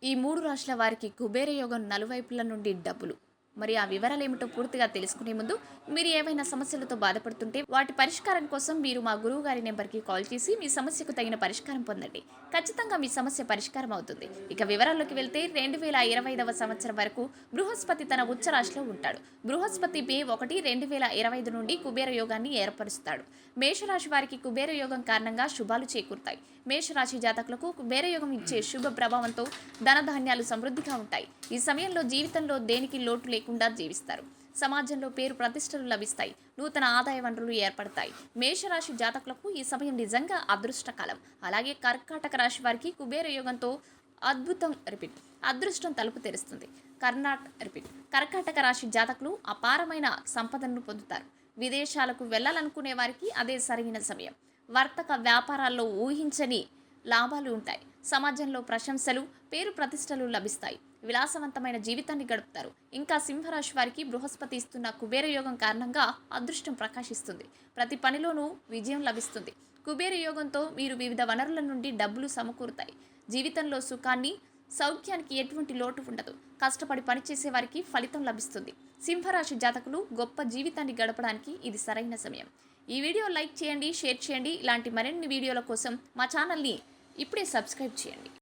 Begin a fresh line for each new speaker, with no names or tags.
ఈ 3 రాశుల వారికి కుబేర యోగం నలువైపుల నుండి డబ్బులు. మరి ఆ వివరాలేమిటో పూర్తిగా తెలుసుకునే ముందు మీరు ఏవైనా సమస్యలతో బాధపడుతుంటే వాటి పరిష్కారం కోసం మీరు మా గురువు గారి నెంబర్కి కాల్ చేసి మీ సమస్యకు తగిన పరిష్కారం పొందండి. ఖచ్చితంగా మీ సమస్య పరిష్కారం అవుతుంది. ఇక వివరాల్లోకి వెళ్తే 2025వ సంవత్సరం వరకు బృహస్పతి తన ఉచ్చ రాశిలో ఉంటాడు. బృహస్పతి మే 1, 2025 నుండి కుబేర యోగాన్ని ఏర్పరుస్తాడు. మేషరాశి వారికి కుబేర యోగం కారణంగా శుభాలు చేకూరుతాయి. మేషరాశి జాతకులకు కుబేర యోగం ఇచ్చే శుభ ప్రభావంతో ధనధాన్యాలు సమృద్ధిగా ఉంటాయి. ఈ సమయంలో జీవితంలో దేనికి లోటు లేకుండా జీవిస్తారు. సమాజంలో పేరు ప్రతిష్టలు లభిస్తాయి. నూతన ఆదాయ వనరులు ఏర్పడతాయి. మేషరాశి జాతకులకు ఈ సమయం నిజంగా అదృష్టకాలం. అలాగే కర్కాటక రాశి వారికి కుబేర యోగంతో అదృష్టం తలుపు తెరుస్తుంది. కర్కాటక రాశి జాతకులు అపారమైన సంపదను పొందుతారు. విదేశాలకు వెళ్లాలనుకునే వారికి అదే సరైన సమయం. వర్తక వ్యాపారాల్లో ఊహించని లాభాలు ఉంటాయి. సమాజంలో ప్రశంసలు, పేరు ప్రతిష్టలు లభిస్తాయి. విలాసవంతమైన జీవితాన్ని గడుపుతారు. ఇంకా సింహరాశి వారికి బృహస్పతి ఇస్తున్న కుబేర యోగం కారణంగా అదృష్టం ప్రకాశిస్తుంది. ప్రతి పనిలోనూ విజయం లభిస్తుంది. కుబేర యోగంతో మీరు వివిధ వనరుల నుండి డబ్బులు సమకూరుతాయి. జీవితంలో సుఖాన్ని, సౌఖ్యానికి ఎటువంటి లోటు ఉండదు. కష్టపడి పనిచేసే వారికి ఫలితం లభిస్తుంది. సింహరాశి జాతకులు గొప్ప జీవితాన్ని గడపడానికి ఇది సరైన సమయం. ఈ వీడియో లైక్ చేయండి, షేర్ చేయండి. ఇలాంటి మరిన్ని వీడియోల కోసం మా ఛానల్ని ఇప్పుడే సబ్స్క్రైబ్ చేయండి.